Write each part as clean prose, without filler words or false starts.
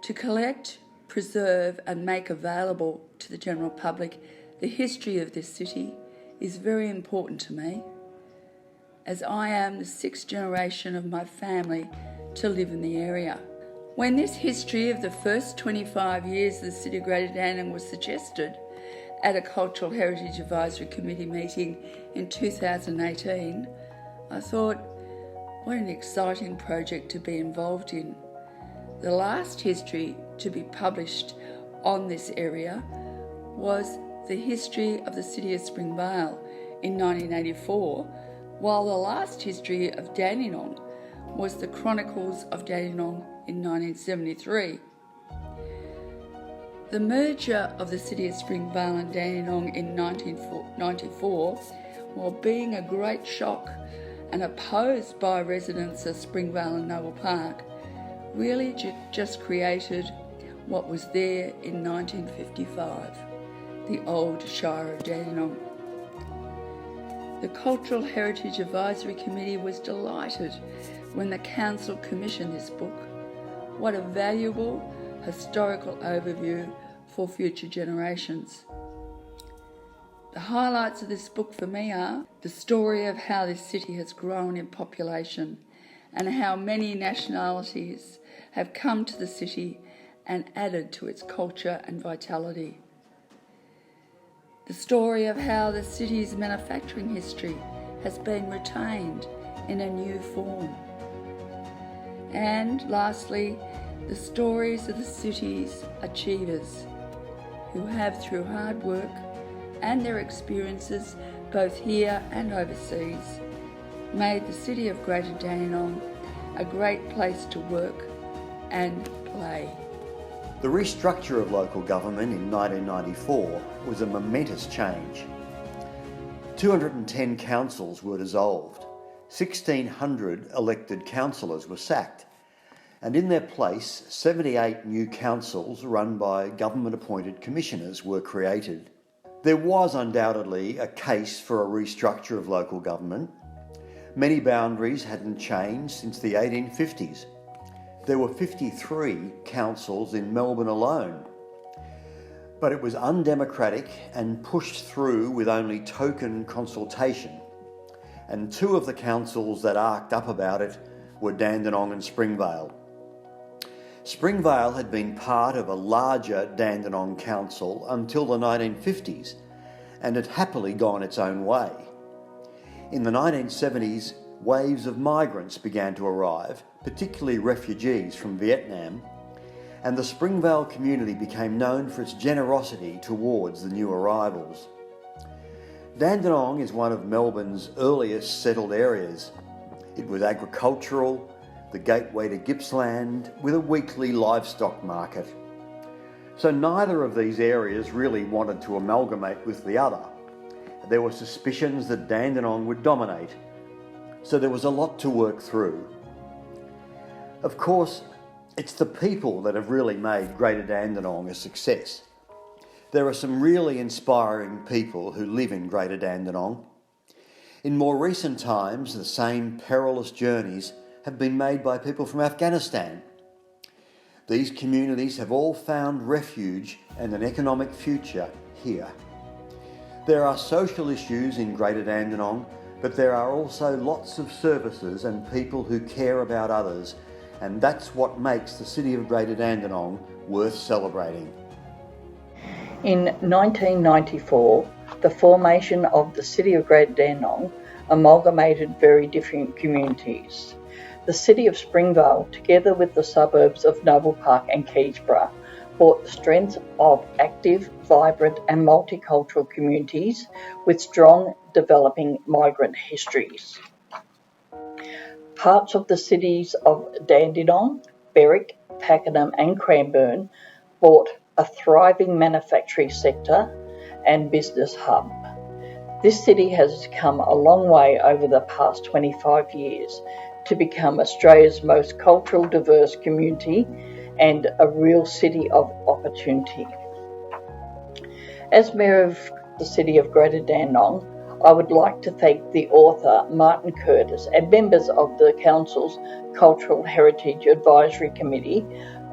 To collect, preserve and make available to the general public the history of this city is very important to me, as I am the 6th generation of my family to live in the area. When this history of the first 25 years of the City of Greater Dandenong was suggested at a Cultural Heritage Advisory Committee meeting in 2018, I thought, what an exciting project to be involved in. The last history to be published on this area was the history of the city of Springvale in 1984, while the last history of Dandenong was the Chronicles of Dandenong in 1973. The merger of the city of Springvale and Dandenong in 1994, while being a great shock and opposed by residents of Springvale and Noble Park, really just created what was there in 1955, the old Shire of Dandenong. The Cultural Heritage Advisory Committee was delighted when the Council commissioned this book. What a valuable historical overview for future generations. The highlights of this book for me are the story of how this city has grown in population and how many nationalities have come to the city and added to its culture and vitality. The story of how the city's manufacturing history has been retained in a new form. And lastly, the stories of the city's achievers who have, through hard work and their experiences both here and overseas, made the City of Greater Dandenong a great place to work and play. The restructure of local government in 1994 was a momentous change. 210 councils were dissolved, 1,600 elected councillors were sacked, and in their place 78 new councils run by government-appointed commissioners were created. There was undoubtedly a case for a restructure of local government. Many boundaries hadn't changed since the 1850s. There were 53 councils in Melbourne alone. But it was undemocratic and pushed through with only token consultation. And 2 of the councils that arced up about it were Dandenong and Springvale. Springvale had been part of a larger Dandenong council until the 1950s and had happily gone its own way. In the 1970s, waves of migrants began to arrive, particularly refugees from Vietnam, and the Springvale community became known for its generosity towards the new arrivals. Dandenong is one of Melbourne's earliest settled areas. It was agricultural, the gateway to Gippsland, with a weekly livestock market. So neither of these areas really wanted to amalgamate with the other. There were suspicions that Dandenong would dominate, so there was a lot to work through. Of course, it's the people that have really made Greater Dandenong a success. There are some really inspiring people who live in Greater Dandenong. In more recent times, the same perilous journeys have been made by people from Afghanistan. These communities have all found refuge and an economic future here. There are social issues in Greater Dandenong, but there are also lots of services and people who care about others, and that's what makes the City of Greater Dandenong worth celebrating. In 1994, the formation of the City of Greater Dandenong amalgamated very different communities. The city of Springvale, together with the suburbs of Noble Park and Keysborough, brought the strength of active, vibrant and multicultural communities with strong developing migrant histories. Parts of the cities of Dandenong, Berwick, Pakenham and Cranbourne brought a thriving manufacturing sector and business hub. This city has come a long way over the past 25 years to become Australia's most cultural diverse community and a real city of opportunity. As Mayor of the City of Greater Dandenong, I would like to thank the author Martin Curtis and members of the Council's Cultural Heritage Advisory Committee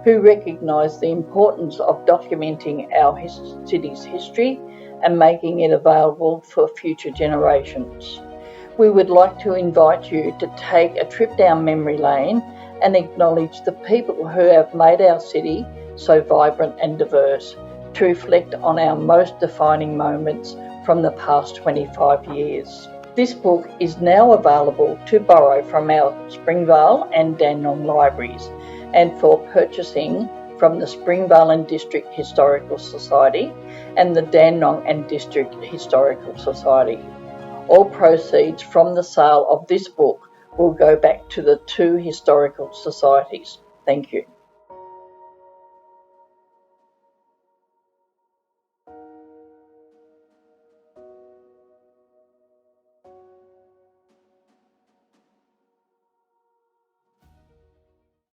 who recognise the importance of documenting our city's history and making it available for future generations. We would like to invite you to take a trip down memory lane and acknowledge the people who have made our city so vibrant and diverse, to reflect on our most defining moments from the past 25 years. This book is now available to borrow from our Springvale and Dandenong libraries, and for purchasing from the Springvale and District Historical Society and the Dandenong and District Historical Society. All proceeds from the sale of this book will go back to the two historical societies. Thank you.